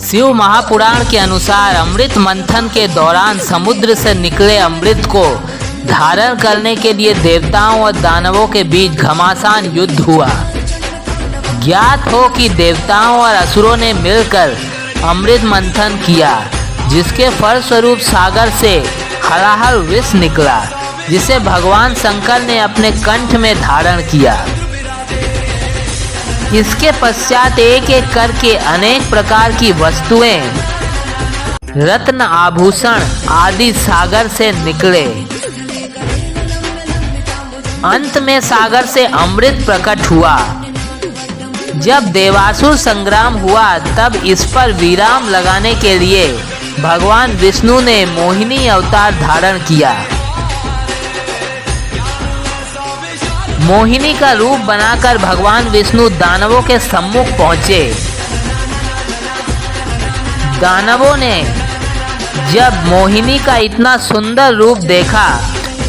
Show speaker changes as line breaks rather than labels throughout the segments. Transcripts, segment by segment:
शिव महापुराण के अनुसार अमृत मंथन के दौरान समुद्र से निकले अमृत को धारण करने के लिए देवताओं और दानवों के बीच घमासान युद्ध हुआ। ज्ञात हो कि देवताओं और असुरों ने मिलकर अमृत मंथन किया, जिसके फलस्वरूप सागर से हलाहल विष निकला, जिसे भगवान शंकर ने अपने कंठ में धारण किया। इसके पश्चात एक एक करके अनेक प्रकार की वस्तुएं, रत्न आभूषण आदि सागर से निकले। अंत में सागर से अमृत प्रकट हुआ। जब देवासुर संग्राम हुआ तब इस पर विराम लगाने के लिए भगवान विष्णु ने मोहिनी अवतार धारण किया। मोहिनी का रूप बनाकर भगवान विष्णु दानवों के सम्मुख पहुंचे। दानवों ने जब मोहिनी का इतना सुंदर रूप देखा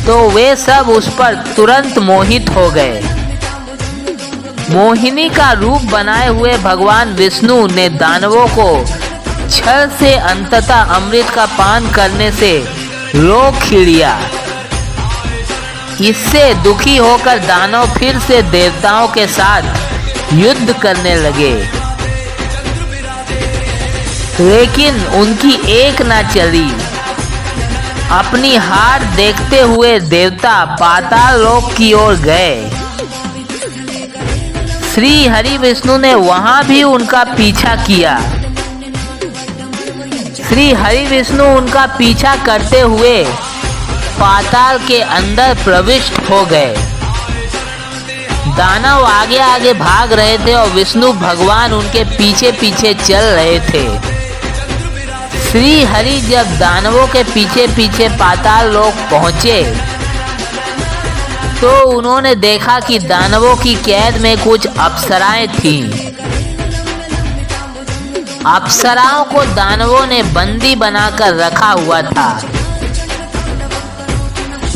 तो वे सब उस पर तुरंत मोहित हो गए। मोहिनी का रूप बनाए हुए भगवान विष्णु ने दानवों को छल से अंततः अमृत का पान करने से रोक लिया। इससे दुखी होकर दानव फिर से देवताओं के साथ युद्ध करने लगे, लेकिन उनकी एक न चली। अपनी हार देखते हुए देवता पाताल लोक की ओर गए। श्री हरि विष्णु ने वहां भी उनका पीछा किया। श्री हरि विष्णु उनका पीछा करते हुए पाताल के अंदर प्रविष्ट हो गए। दानव आगे आगे भाग रहे थे और विष्णु भगवान उनके पीछे पीछे चल रहे थे। श्री हरि जब दानवों के पीछे पीछे पाताल लोक पहुंचे तो उन्होंने देखा कि दानवों की कैद में कुछ अप्सराएं थीं। अप्सराओं को दानवों ने बंदी बनाकर रखा हुआ था।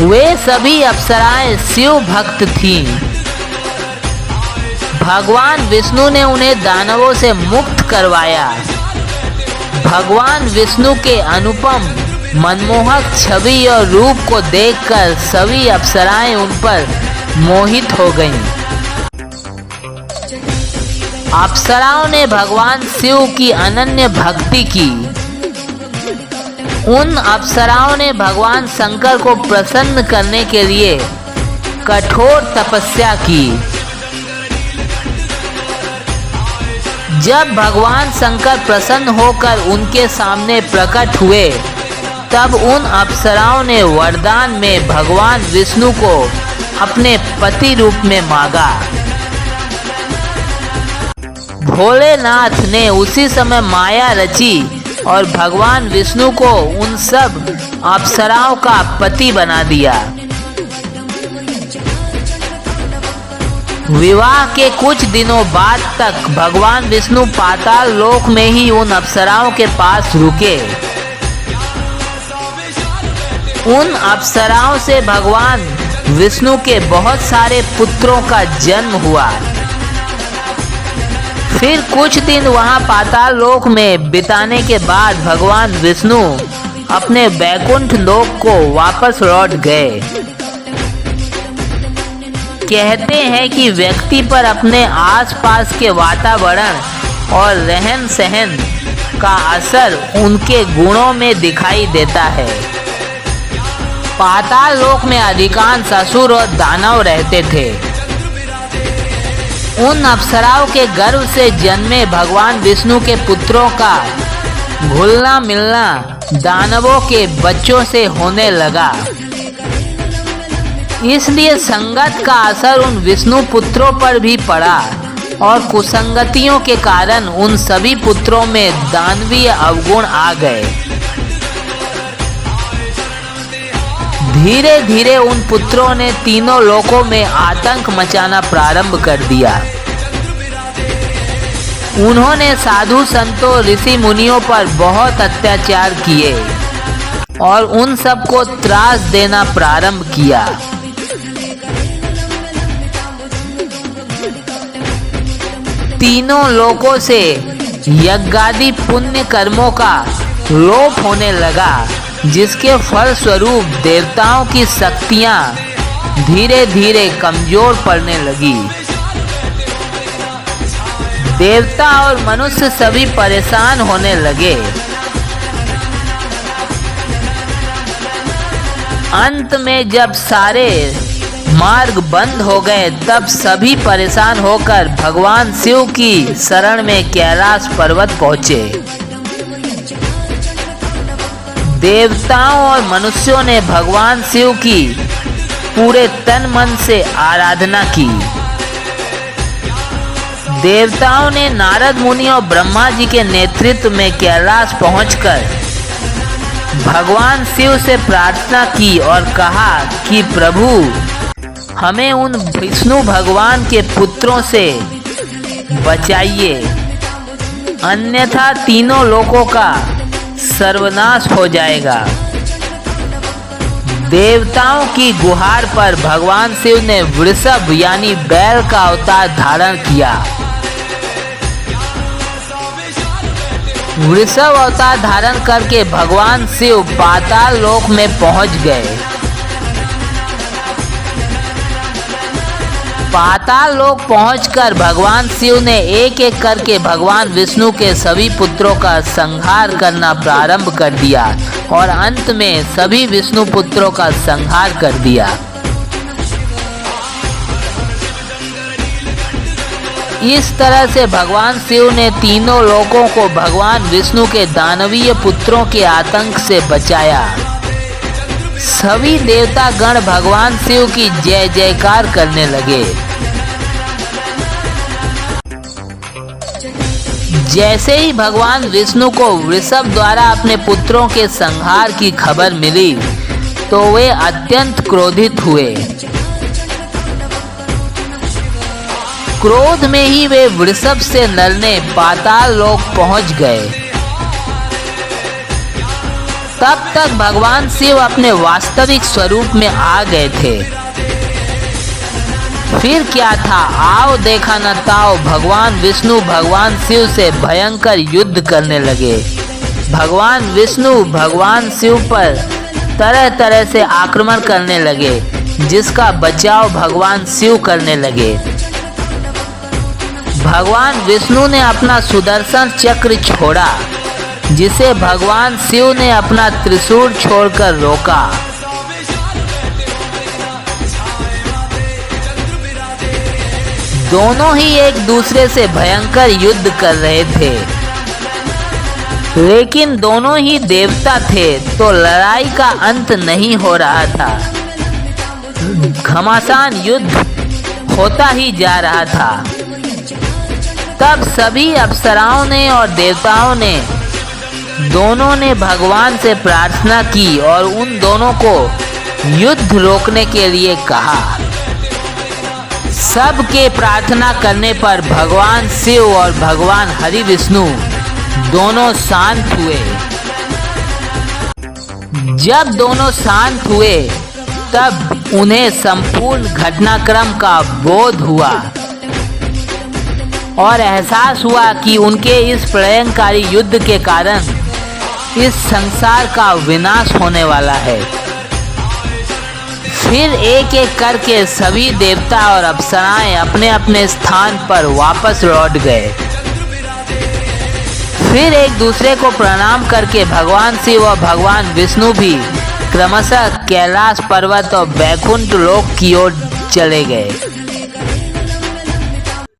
वे सभी अप्सराएं शिव भक्त थीं। भगवान विष्णु ने उन्हें दानवों से मुक्त करवाया। भगवान विष्णु के अनुपम मनमोहक छवि और रूप को देखकर सभी अप्सराएं उन पर मोहित हो गईं। अप्सराओं ने भगवान शिव की अनन्य भक्ति की। उन अप्सराओं ने भगवान शंकर को प्रसन्न करने के लिए कठोर तपस्या की। जब भगवान शंकर प्रसन्न होकर उनके सामने प्रकट हुए तब उन अप्सराओं ने वरदान में भगवान विष्णु को अपने पति रूप में मांगा। भोलेनाथ ने उसी समय माया रची और भगवान विष्णु को उन सब अप्सराओं का पति बना दिया। विवाह के कुछ दिनों बाद तक भगवान विष्णु पाताल लोक में ही उन अप्सराओं के पास रुके। उन अप्सराओं से भगवान विष्णु के बहुत सारे पुत्रों का जन्म हुआ। फिर कुछ दिन वहां पाताल लोक में बिताने के बाद भगवान विष्णु अपने वैकुंठ लोक को वापस लौट गए। कहते हैं कि व्यक्ति पर अपने आसपास के वातावरण और रहन सहन का असर उनके गुणों में दिखाई देता है। पाताल लोक में अधिकांश असुर और दानव रहते थे। उन अप्सराओं के गर्भ से जन्मे भगवान विष्णु के पुत्रों का घुलना मिलना दानवों के बच्चों से होने लगा। इसलिए संगत का असर उन विष्णु पुत्रों पर भी पड़ा और कुसंगतियों के कारण उन सभी पुत्रों में दानवीय अवगुण आ गए। धीरे धीरे उन पुत्रों ने तीनों लोकों में आतंक मचाना प्रारंभ कर दिया। उन्होंने साधु संतों ऋषि मुनियों पर बहुत अत्याचार किए और उन सबको त्रास देना प्रारंभ किया। तीनों लोकों से यज्ञादि पुण्य कर्मों का लोप होने लगा, जिसके फलस्वरूप देवताओं की शक्तियां धीरे धीरे कमजोर पड़ने लगी। देवता और मनुष्य सभी परेशान होने लगे। अंत में जब सारे मार्ग बंद हो गए, तब सभी परेशान होकर भगवान शिव की शरण में कैलाश पर्वत पहुंचे। देवताओं और मनुष्यों ने भगवान शिव की पूरे तन मन से आराधना की। देवताओं ने नारद मुनि और ब्रह्मा जी के नेतृत्व में कैलाश पहुंचकर भगवान शिव से प्रार्थना की और कहा कि प्रभु, हमें उन विष्णु भगवान के पुत्रों से बचाइए, अन्यथा तीनों लोकों का सर्वनाश हो जाएगा। देवताओं की गुहार पर भगवान शिव ने वृषभ यानी बैल का अवतार धारण किया। वृषभ अवतार धारण करके भगवान शिव पाताल लोक में पहुंच गए। पाताल लोक पहुंचकर भगवान शिव ने एक एक करके भगवान विष्णु के सभी पुत्रों का संहार करना प्रारंभ कर दिया और अंत में सभी विष्णु पुत्रों का संहार कर दिया। इस तरह से भगवान शिव ने तीनों लोकों को भगवान विष्णु के दानवीय पुत्रों के आतंक से बचाया। सभी देवता गण भगवान शिव की जय जयकार करने लगे। जैसे ही भगवान विष्णु को वृषभ द्वारा अपने पुत्रों के संहार की खबर मिली, तो वे अत्यंत क्रोधित हुए। क्रोध में ही वे वृषभ से लड़ने पाताल लोक पहुंच गए। तब तक भगवान शिव अपने वास्तविक स्वरूप में आ गए थे। फिर क्या था, आओ देखा न ताओ, भगवान विष्णु भगवान शिव से भयंकर युद्ध करने लगे। भगवान विष्णु भगवान शिव पर तरह तरह से आक्रमण करने लगे, जिसका बचाव भगवान शिव करने लगे। भगवान विष्णु ने अपना सुदर्शन चक्र छोड़ा, जिसे भगवान शिव ने अपना त्रिशूल छोड़कर रोका। दोनों ही एक दूसरे से भयंकर युद्ध कर रहे थे, लेकिन दोनों ही देवता थे, तो लड़ाई का अंत नहीं हो रहा था। घमासान युद्ध होता ही जा रहा था। तब सभी अप्सराओं ने और देवताओं ने दोनों ने भगवान से प्रार्थना की और उन दोनों को युद्ध रोकने के लिए कहा। सबके प्रार्थना करने पर भगवान शिव और भगवान हरि विष्णु दोनों शांत हुए। जब दोनों शांत हुए, तब उन्हें संपूर्ण घटनाक्रम का बोध हुआ और एहसास हुआ कि उनके इस प्रलयंकारी युद्ध के कारण इस संसार का विनाश होने वाला है। फिर एक एक करके सभी देवता और अप्सराएं अपने अपने स्थान पर वापस लौट गए। फिर एक दूसरे को प्रणाम करके भगवान शिव और भगवान विष्णु भी क्रमशः कैलाश पर्वत और बैकुंठ लोक की ओर चले गए।